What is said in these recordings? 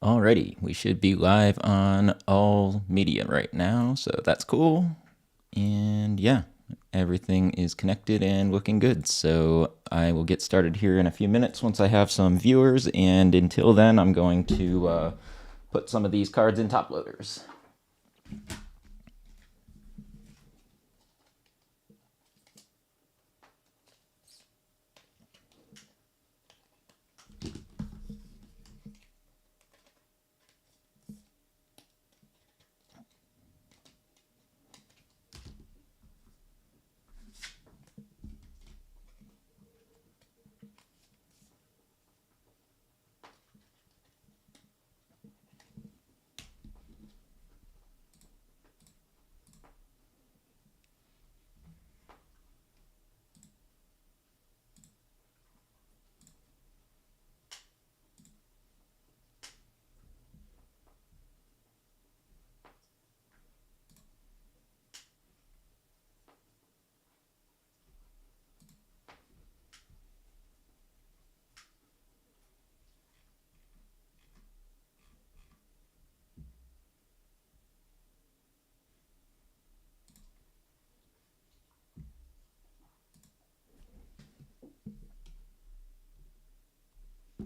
Alrighty, we should be live on all media right now, so that's cool. And yeah, everything is connected and looking good. So I will get started here in a few minutes once I have some viewers. And until then, I'm going to put some of these cards in top loaders.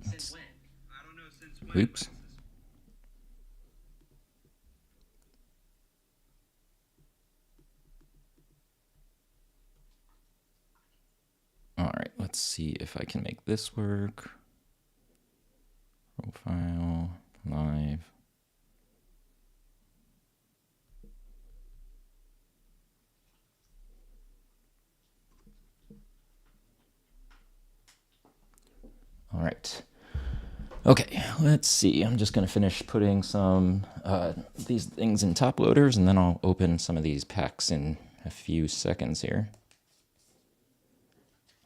Since when? I don't know since when. Oops. All right, let's see if I can make this work. Profile, live. All right. Okay, let's see. I'm just going to finish putting some these things in top loaders, and then I'll open some of these packs in a few seconds here.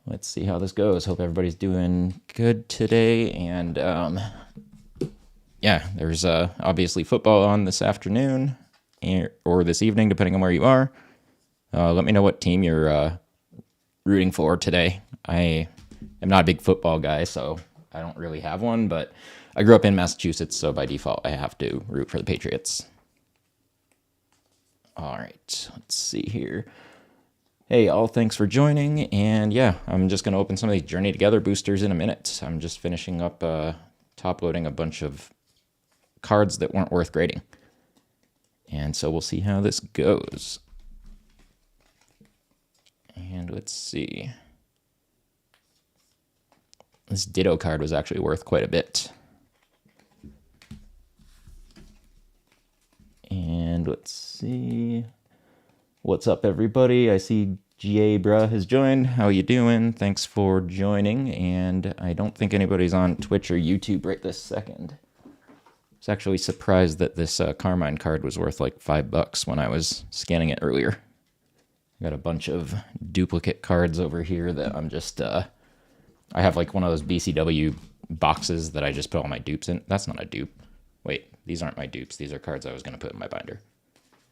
Let's see how this goes. Hope everybody's doing good today. And yeah, there's obviously football on this afternoon or this evening, depending on where you are. Let me know what team you're rooting for today. I am not a big football guy, so I don't really have one, but I grew up in Massachusetts, so by default, I have to root for the Patriots. All right, let's see here. Hey, all, thanks for joining, and yeah, I'm just going to open some of these Journey Together boosters in a minute. I'm just finishing up top-loading a bunch of cards that weren't worth grading. And so we'll see how this goes. And let's see. This Ditto card was actually worth quite a bit. And let's see. What's up, everybody? I see GA Bruh has joined. How you doing? Thanks for joining. And I don't think anybody's on Twitch or YouTube right this second. I was actually surprised that this Carmine card was worth like $5 when I was scanning it earlier. I got a bunch of duplicate cards over here that I'm just... I have like one of those BCW boxes that I just put all my dupes in. That's not a dupe. Wait, these aren't my dupes. These are cards I was going to put in my binder.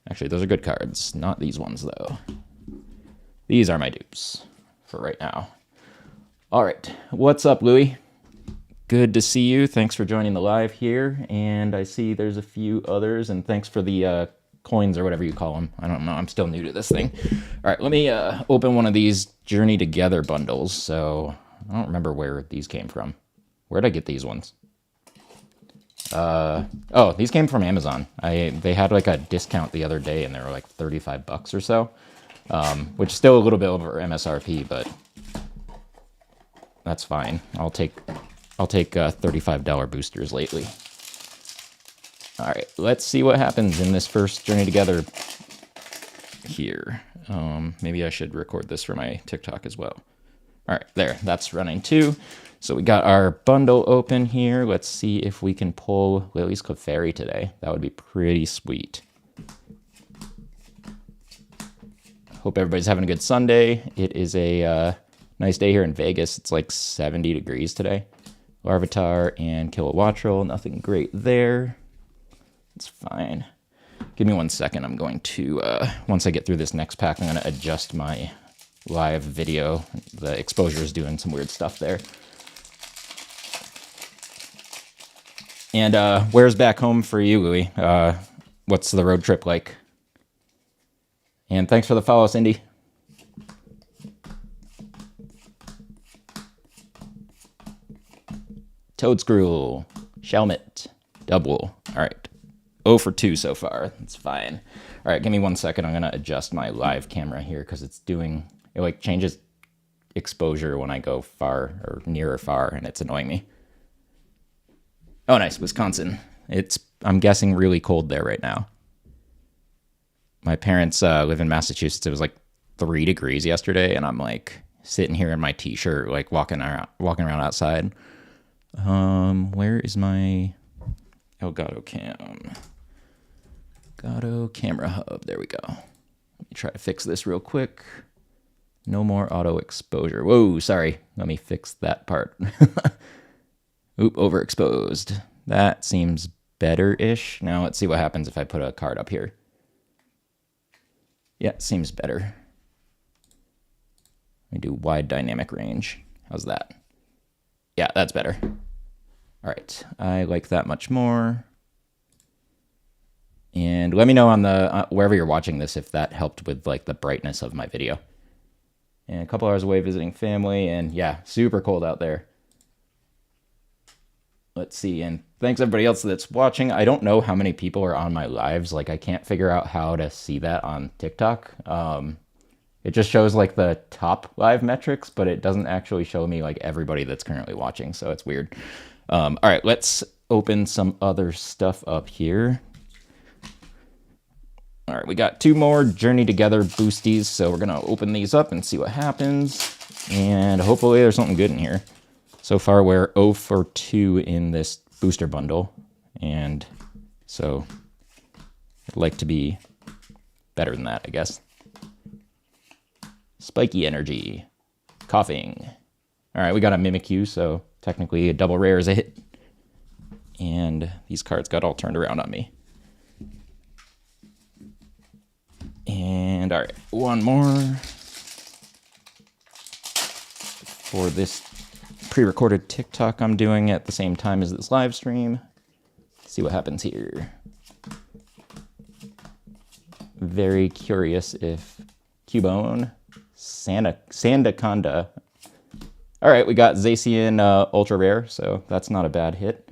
Actually, those are good cards. Not these ones, though. These are my dupes for right now. All right. What's up, Louie? Good to see you. Thanks for joining the live here. And I see there's a few others. And thanks for the coins or whatever you call them. I don't know. I'm still new to this thing. All right. Let me open one of these Journey Together bundles. So I don't remember where these came from. Where'd I get these ones? Oh, these came from Amazon. They had like a discount the other day, and they were like $35 or so, which is still a little bit over MSRP, but that's fine. I'll take $35 boosters lately. All right, let's see what happens in this first Journey Together here. Maybe I should record this for my TikTok as well. All right, there, that's running too. So we got our bundle open here. Let's see if we can pull Lily's Clefairy today. That would be pretty sweet. Hope everybody's having a good Sunday. It is a nice day here in Vegas. It's like 70 degrees today. Larvitar and Kilowattrel, nothing great there. It's fine. Give me 1 second. I'm going to, once I get through this next pack, I'm going to adjust my live video. The exposure is doing some weird stuff there. And where's back home for you, Louis? What's the road trip like? And thanks for the follow, Cindy. Toadscrew, Shelmet, Double. All right. 0 for 2 so far. That's fine. All right, give me 1 second. I'm going to adjust my live camera here because it like changes exposure when I go far or near or far, and it's annoying me. Oh, nice. Wisconsin. I'm guessing, really cold there right now. My parents live in Massachusetts. It was like 3 degrees yesterday, and I'm like sitting here in my t-shirt, like walking around outside. Where is my Elgato Cam? Elgato Camera Hub. There we go. Let me try to fix this real quick. No more auto exposure. Whoa, sorry. Let me fix that part. Oop, overexposed. That seems better-ish. Now let's see what happens if I put a card up here. Yeah, seems better. Let me do wide dynamic range. How's that? Yeah, that's better. All right, I like that much more. And let me know on the wherever you're watching this if that helped with like the brightness of my video. And a couple hours away visiting family, and yeah, super cold out there. Let's see, and thanks everybody else that's watching. I don't know how many people are on my lives. Like, I can't figure out how to see that on TikTok. It just shows like the top live metrics, but it doesn't actually show me like everybody that's currently watching, so it's weird. All right, let's open some other stuff up here. All right, we got 2 more Journey Together boosties, so we're gonna open these up and see what happens. And hopefully there's something good in here. So far we're 0 for 2 in this booster bundle, and so I'd like to be better than that, I guess. Spiky Energy, Coughing. All right, we got a Mimikyu, so technically a double rare is a hit. And these cards got all turned around on me. And all right, 1 more for this pre-recorded TikTok I'm doing at the same time as this live stream. Let's see what happens here. Very curious if Cubone, Sandaconda. All right, we got Zacian Ultra Rare, so that's not a bad hit.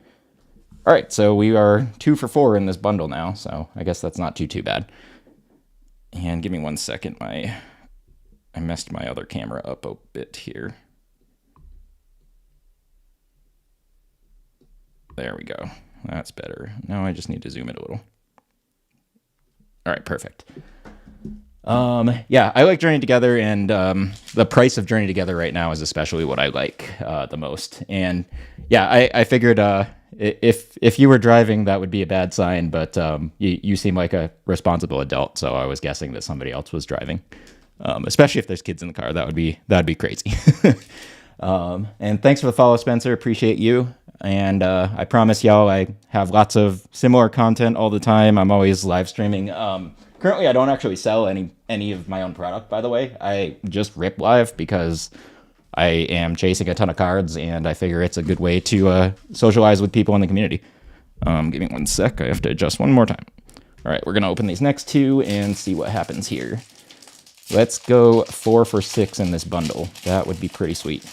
All right, so we are 2 for 4 in this bundle now, so I guess that's not too bad. And give me 1 second. I messed my other camera up a bit here. There we go. That's better. Now I just need to zoom it a little. All right, perfect. Yeah, I like Journey Together, and the price of Journey Together right now is especially what I like the most. And yeah, I figured if you were driving, that would be a bad sign, but you seem like a responsible adult, so I was guessing that somebody else was driving. Especially if there's kids in the car, that'd be crazy. And thanks for the follow, Spencer. Appreciate you. And I promise y'all I have lots of similar content all the time. I'm always live streaming. Currently, I don't actually sell any of my own product, by the way. I just rip live because I am chasing a ton of cards, and I figure it's a good way to socialize with people in the community. Give me 1 sec. I have to adjust one more time. All right, we're going to open these next 2 and see what happens here. Let's go 4 for 6 in this bundle. That would be pretty sweet.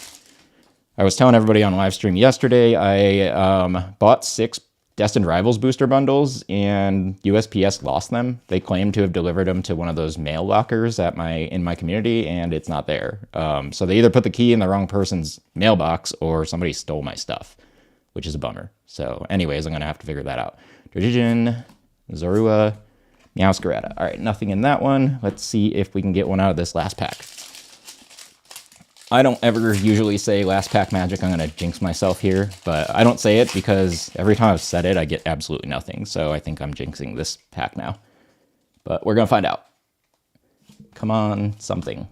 I was telling everybody on live stream yesterday, I bought 6 Destined Rivals booster bundles, and USPS lost them. They claimed to have delivered them to one of those mail lockers in my community, and it's not there. So they either put the key in the wrong person's mailbox or somebody stole my stuff, which is a bummer. So anyways, I'm going to have to figure that out. Dragijin, Zorua, Meowscarada. All right, nothing in that one. Let's see if we can get one out of this last pack. I don't ever usually say last pack magic. I'm going to jinx myself here, but I don't say it because every time I've said it, I get absolutely nothing. So I think I'm jinxing this pack now. But we're going to find out. Come on, something.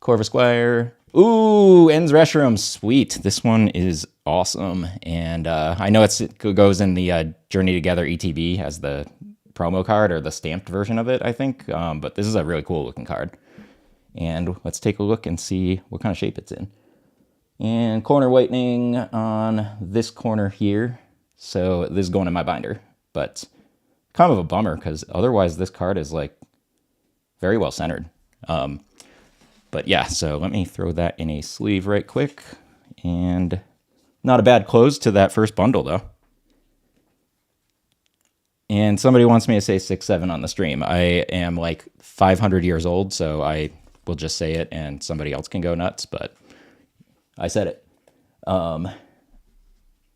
Corvisquire. Ooh, Ends Reshiram. Sweet. This one is awesome. And I know it goes in the Journey Together ETB as the promo card, or the stamped version of it, I think. But this is a really cool looking card. And let's take a look and see what kind of shape it's in. And corner whitening on this corner here. So this is going in my binder, but kind of a bummer because otherwise this card is like very well centered. But yeah, so let me throw that in a sleeve right quick. And not a bad close to that first bundle though. And somebody wants me to say 6'7" on the stream. I am like 500 years old, so I will just say it and somebody else can go nuts, but I said it.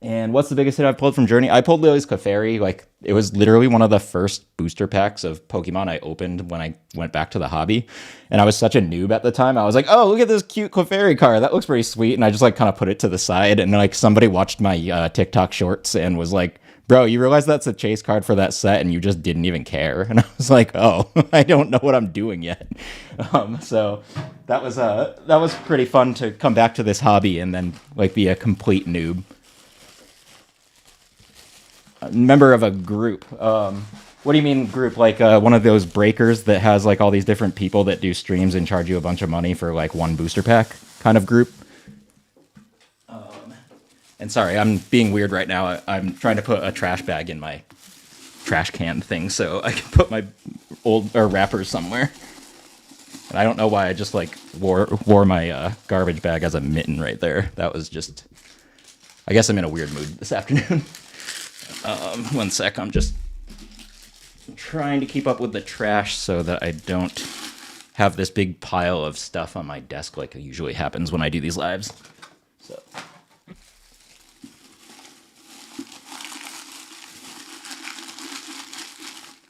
And what's the biggest hit I've pulled from Journey? I pulled Lily's Clefairy. Like, it was literally one of the first booster packs of Pokemon I opened when I went back to the hobby. And I was such a noob at the time. I was like, oh, look at this cute Clefairy card. That looks pretty sweet. And I just like kind of put it to the side. And like somebody watched my TikTok shorts and was like, bro, you realize that's a chase card for that set and you just didn't even care. And I was like, oh, I don't know what I'm doing yet. So that was pretty fun to come back to this hobby and then like be a complete noob. A member of a group. What do you mean group? Like one of those breakers that has like all these different people that do streams and charge you a bunch of money for like one booster pack kind of group? And sorry, I'm being weird right now. I'm trying to put a trash bag in my trash can thing so I can put my old wrappers somewhere. And I don't know why I just like wore my garbage bag as a mitten right there. That was just... I guess I'm in a weird mood this afternoon. One sec, I'm just trying to keep up with the trash so that I don't have this big pile of stuff on my desk like it usually happens when I do these lives. So...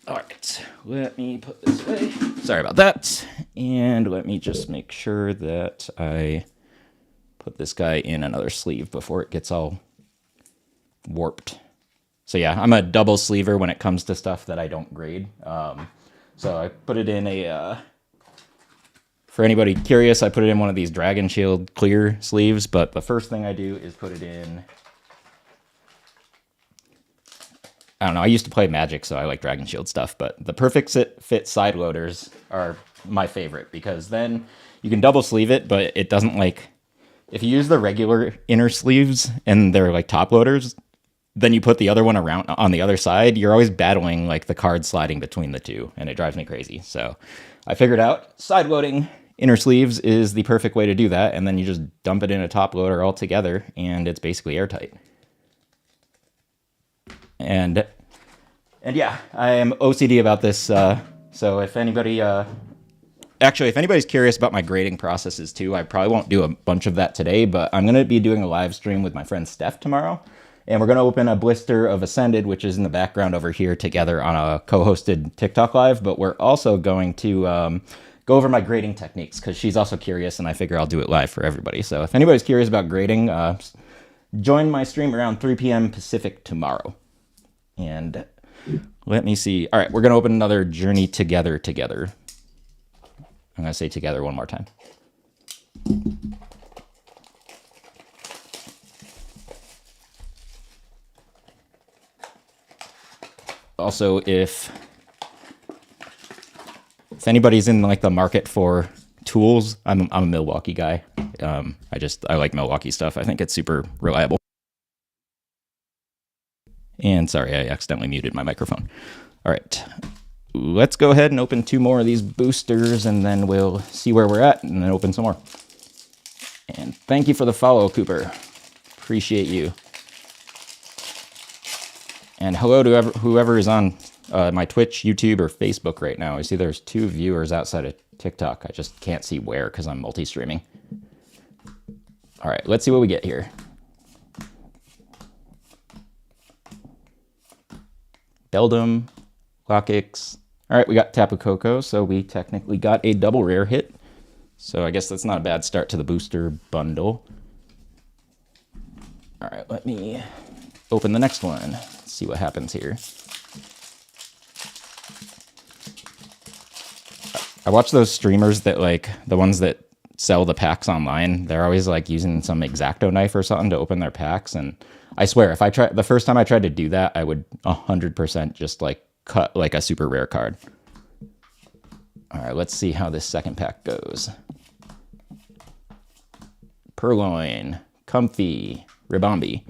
All right, let me put this away. Sorry about that. And let me just make sure that I put this guy in another sleeve before it gets all warped. So yeah, I'm a double sleever when it comes to stuff that I don't grade. So I put it in a, for anybody curious, I put it in one of these Dragon Shield clear sleeves, but the first thing I do is put it in... I don't know, I used to play Magic, so I like Dragon Shield stuff, but the Perfect Fit side loaders are my favorite because then you can double sleeve it, but it doesn't like... If you use the regular inner sleeves and they're like top loaders, then you put the other one around on the other side, you're always battling like the card sliding between the two, and it drives me crazy. So I figured out side loading inner sleeves is the perfect way to do that, and then you just dump it in a top loader all together, and it's basically airtight. And yeah, I am OCD about this. So if anybody, actually, if anybody's curious about my grading processes too, I probably won't do a bunch of that today, but I'm going to be doing a live stream with my friend Steph tomorrow. And we're going to open a blister of Ascended, which is in the background over here together on a co-hosted TikTok live. But we're also going to go over my grading techniques because she's also curious and I figure I'll do it live for everybody. So if anybody's curious about grading, join my stream around 3 p.m. Pacific tomorrow. And let me see. All right, we're going to open another Journey together. I'm going to say together one more time. Also, if anybody's in like the market for tools, I'm a Milwaukee guy. I like Milwaukee stuff. I think it's super reliable. And sorry, I accidentally muted my microphone. All right, let's go ahead and open 2 more of these boosters and then we'll see where we're at and then open some more. And thank you for the follow, Cooper. Appreciate you. And hello to whoever is on my Twitch, YouTube, or Facebook right now. I see there's 2 viewers outside of TikTok. I just can't see where because I'm multi-streaming. All right, let's see what we get here. Beldum, Lockix. All right, we got Tapu Koko, so we technically got a double rare hit. So I guess that's not a bad start to the booster bundle. All right, let me open the next one. Let's see what happens here. I watch those streamers that like, the ones that sell the packs online. They're always like using some X-Acto knife or something to open their packs. And I swear, if I try, the first time I tried to do that, I would 100% just like cut like a super rare card. All right, let's see how this second pack goes. Purloin, Comfey, Ribombee.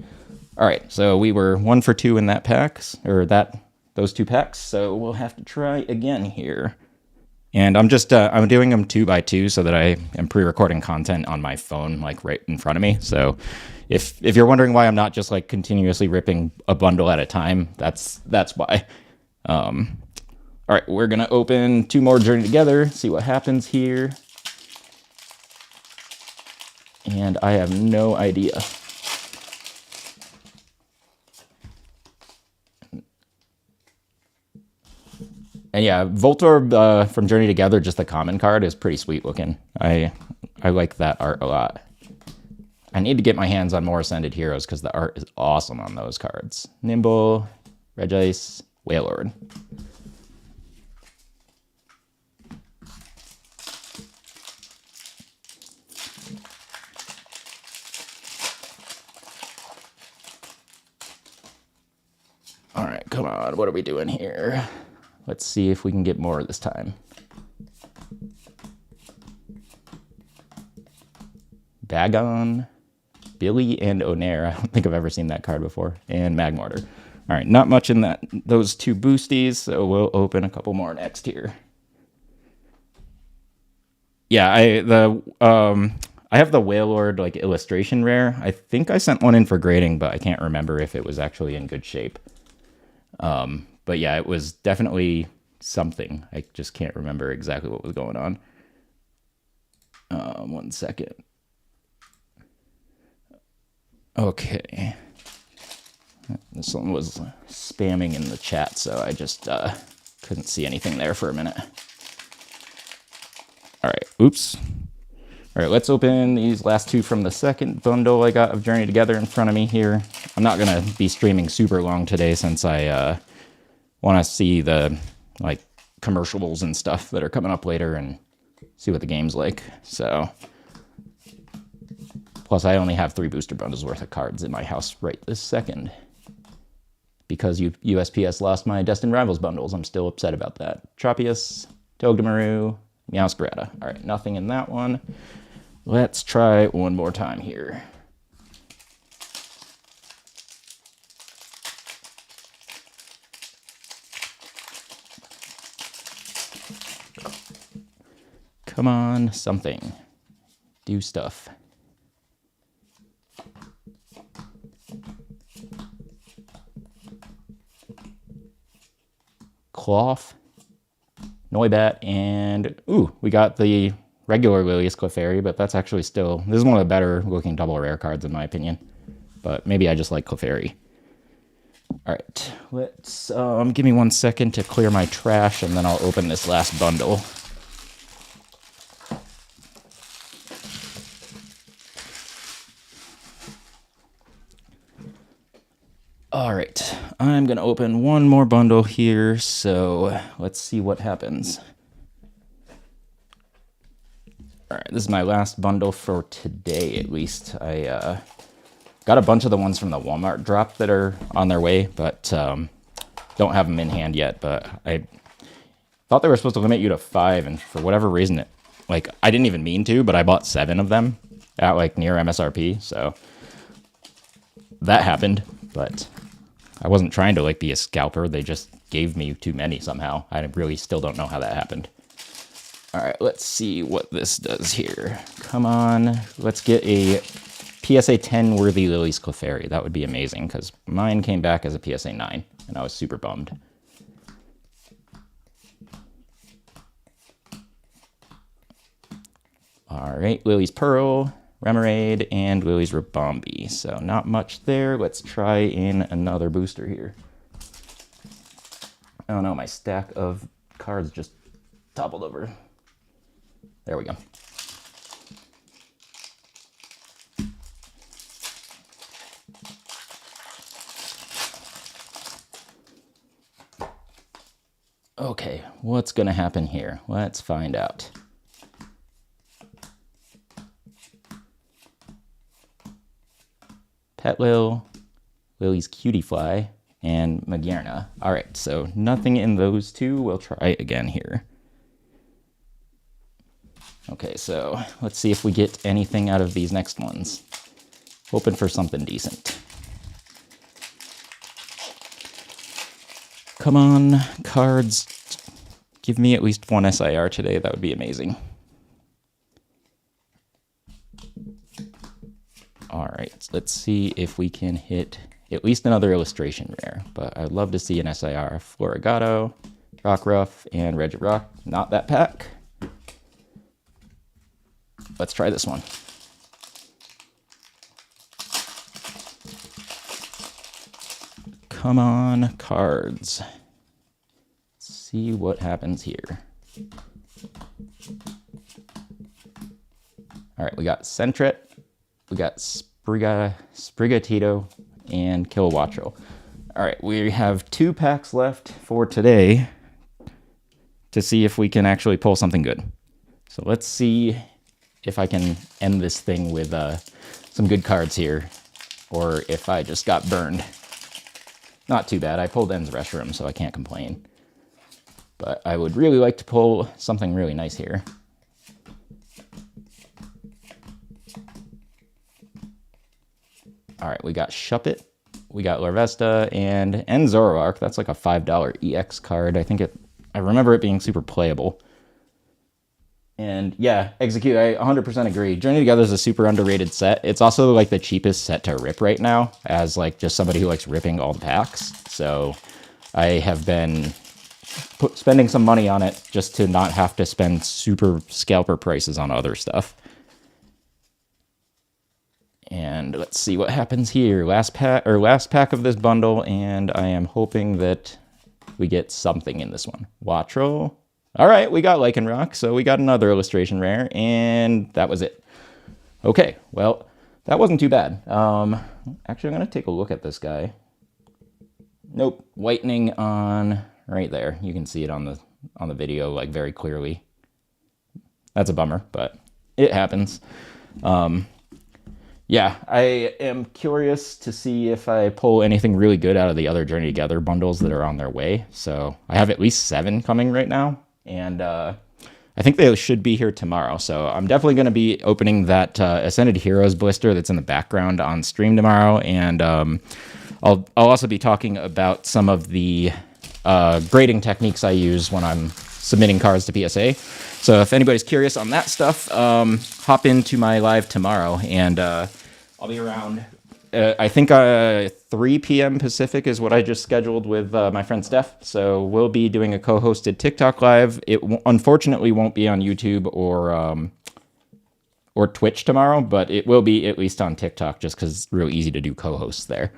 All right, so we were 1 for 2 in that packs, or those 2 packs, so we'll have to try again here. And I'm just, I'm doing them 2 by 2 so that I am pre-recording content on my phone, like right in front of me. So if you're wondering why I'm not just like continuously ripping a bundle at a time, that's why. All right, we're gonna open 2 more Journey Together, see what happens here. And I have no idea. And yeah, Voltorb from Journey Together, just the common card, is pretty sweet looking. I like that art a lot. I need to get my hands on more Ascended Heroes because the art is awesome on those cards. Nimble, Regice, Wailord. All right, come on, what are we doing here? Let's see if we can get more this time. Bagon, Billy, and Onair. I don't think I've ever seen that card before. And Magmortar. All right, not much in those 2 boosties, so we'll open a couple more next here. Yeah, I have the Wailord like illustration rare. I think I sent one in for grading, but I can't remember if it was actually in good shape. But yeah, it was definitely something. I just can't remember exactly what was going on. 1 second. Okay. This one was spamming in the chat, so I just couldn't see anything there for a minute. All right, oops. All right, let's open these last 2 from the second bundle I got of Journey Together in front of me here. I'm not going to be streaming super long today since I want to see the like commercials and stuff that are coming up later and see what the game's like. So, plus I only have 3 booster bundles worth of cards in my house right this second. Because USPS lost my Destined Rivals bundles. I'm still upset about that. Tropius, Togedemaru, Meowscarada. All right, nothing in that one. Let's try one more time here. Come on, something. Do stuff. Cloth, Noibat, and ooh, we got the regular Lilius Clefairy, but that's actually still, this is one of the better looking double rare cards in my opinion. But maybe I just like Clefairy. All right, let's give me 1 second to clear my trash, and then I'll open this last bundle. All right, I'm gonna open one more bundle here, so let's see what happens. All right, this is my last bundle for today, at least. I got a bunch of the ones from the Walmart drop that are on their way, but don't have them in hand yet. But I thought they were supposed to limit you to 5, and for whatever reason, like I didn't even mean to, but I bought 7 of them at like near MSRP, so that happened. But I wasn't trying to like be a scalper. They just gave me too many somehow. I really still don't know how that happened. All right, let's see what this does here. Come on, let's get a PSA 10 worthy Lilius Clefairy. That would be amazing because mine came back as a PSA 9 and I was super bummed. All right, Lily's Pearl, Remoraid, and Lily's Ribombee. So not much there. Let's try in another booster here. Oh no, my stack of cards just toppled over. There we go. Okay, what's gonna happen here? Let's find out. Petlil, Lily's Cutiefly, and Magearna. All right, so nothing in those two. We'll try again here. Okay, so let's see if we get anything out of these next ones. Hoping for something decent. Come on, cards. Give me at least one SIR today. That would be amazing. All right, let's see if we can hit at least another illustration rare. But I'd love to see an SIR. Florigato, Rockruff, and Regirock. Not that pack. Let's try this one. Come on, cards. Let's see what happens here. All right, we got Sentret, we got Sprigatito, and Kilowattrel. All right, we have 2 packs left for today to see if we can actually pull something good. So let's see if I can end this thing with some good cards here, or if I just got burned. Not too bad. I pulled En's Reshiram, so I can't complain. But I would really like to pull something really nice here. All right, we got Shuppet, we got Larvesta, and Zoroark. That's like a $5 EX card. I remember it being super playable. And yeah, Execute, I 100% agree. Journey Together is a super underrated set. It's also like the cheapest set to rip right now, as like just somebody who likes ripping all the packs. So I have been spending some money on it just to not have to spend super scalper prices on other stuff. And let's see what happens here. Last pack of this bundle, and I am hoping that we get something in this one. Wattrel. All right, we got Lycanroc, so we got another illustration rare, and that was it. Okay, well, that wasn't too bad. Actually, I'm going to take a look at this guy. Nope, whitening on right there. You can see it on the video like very clearly. That's a bummer, but it happens. Yeah, I am curious to see if I pull anything really good out of the other Journey Together bundles that are on their way. So I have at least 7 coming right now. And I think they should be here tomorrow. So I'm definitely going to be opening that Ascended Heroes blister that's in the background on stream tomorrow. And I'll also be talking about some of the grading techniques I use when I'm submitting cards to PSA. So if anybody's curious on that stuff, hop into my live tomorrow. And I'll be around. I think 3 p.m. Pacific is what I just scheduled with my friend Steph. So we'll be doing a co-hosted TikTok live. It unfortunately won't be on YouTube or Twitch tomorrow, but it will be at least on TikTok just because it's real easy to do co-hosts there.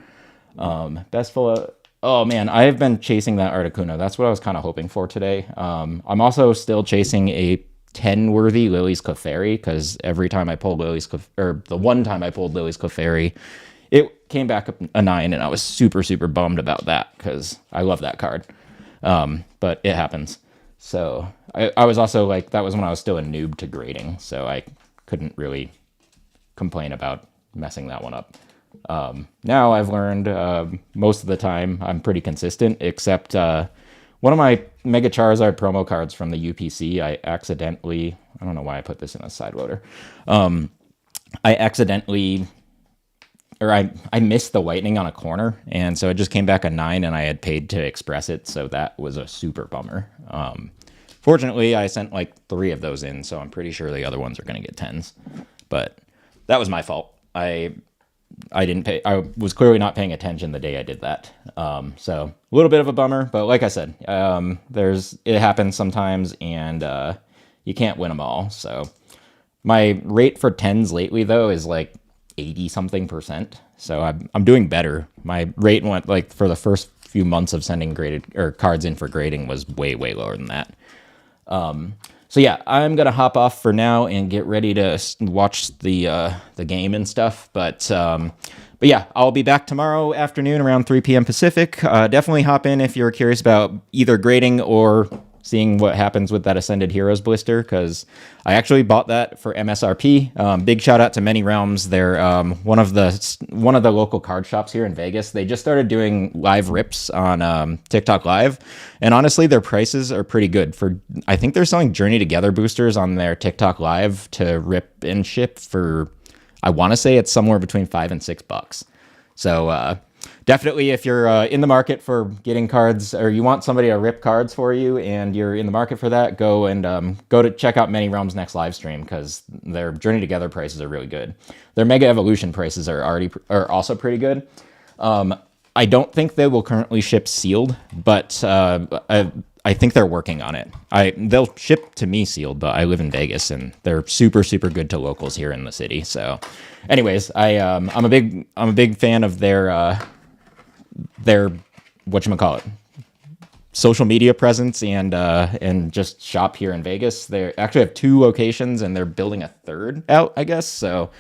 Best full of... Oh man, I have been chasing that Articuno. That's what I was kind of hoping for today. I'm also still chasing a 10-worthy Lily's Clefairy because every time I pulled the one time I pulled Lily's Clefairy, it came back up a 9, and I was super, super bummed about that because I love that card. But it happens. So I was also like, that was when I was still a noob to grading, so I couldn't really complain about messing that one up. Now I've learned most of the time I'm pretty consistent, except one of my Mega Charizard promo cards from the UPC, I don't know why I put this in a side loader. I missed the whitening on a corner, and so it just came back a 9, and I had paid to express it, so that was a super bummer. Fortunately, I sent like 3 of those in, so I'm pretty sure the other ones are going to get 10s. But that was my fault. I didn't pay. I was clearly not paying attention the day I did that. So a little bit of a bummer, but like I said, it happens sometimes, and you can't win them all. So my rate for 10s lately though is like 80-something%. So I'm doing better. My rate went like for the first few months of sending graded or cards in for grading was way, way lower than that. So yeah, I'm gonna hop off for now and get ready to watch the game and stuff. But yeah, I'll be back tomorrow afternoon around 3 p.m. Pacific. Definitely hop in if you're curious about either grading or seeing what happens with that Ascended Heroes blister, because I actually bought that for MSRP. Big shout out to Many Realms. They're one of the local card shops here in Vegas. They just started doing live rips on TikTok Live, and honestly, their prices are pretty good. I think they're selling Journey Together boosters on their TikTok Live to rip and ship for I want to say it's somewhere between $5 and $6. So definitely, if you're in the market for getting cards, or you want somebody to rip cards for you, and you're in the market for that, go to check out Many Realms' next live stream, because their Journey Together prices are really good. Their Mega Evolution prices are also pretty good. I don't think they will currently ship sealed, but I think they're working on it. They'll ship to me sealed, but I live in Vegas, and they're super good to locals here in the city. So, anyways, I'm a big fan of their whatchamacallit, social media presence, and just shop here in Vegas. They actually have 2 locations, and they're building a 3rd out, I guess. So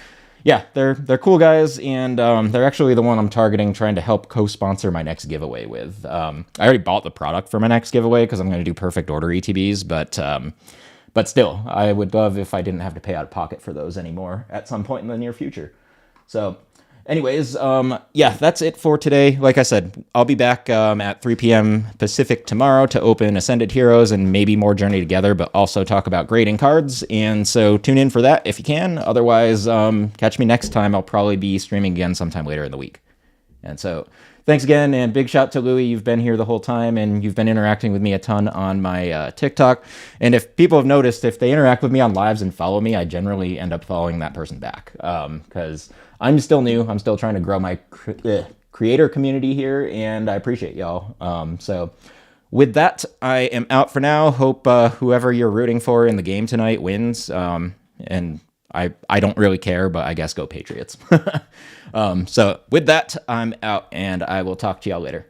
yeah, they're cool guys, and they're actually the one I'm targeting, trying to help co-sponsor my next giveaway with. I already bought the product for my next giveaway because I'm going to do perfect order ETBs, but still, I would love if I didn't have to pay out of pocket for those anymore at some point in the near future. So anyways, yeah, that's it for today. Like I said, I'll be back at 3 p.m. Pacific tomorrow to open Ascended Heroes and maybe more Journey Together, but also talk about grading cards. And so tune in for that if you can. Otherwise, catch me next time. I'll probably be streaming again sometime later in the week. And so thanks again, and big shout to Louie. You've been here the whole time, and you've been interacting with me a ton on my TikTok. And if people have noticed, if they interact with me on lives and follow me, I generally end up following that person back, because I'm still new. I'm still trying to grow my creator community here, and I appreciate y'all. So with that, I am out for now. Hope whoever you're rooting for in the game tonight wins. And I don't really care, but I guess go Patriots. So with that, I'm out, and I will talk to y'all later.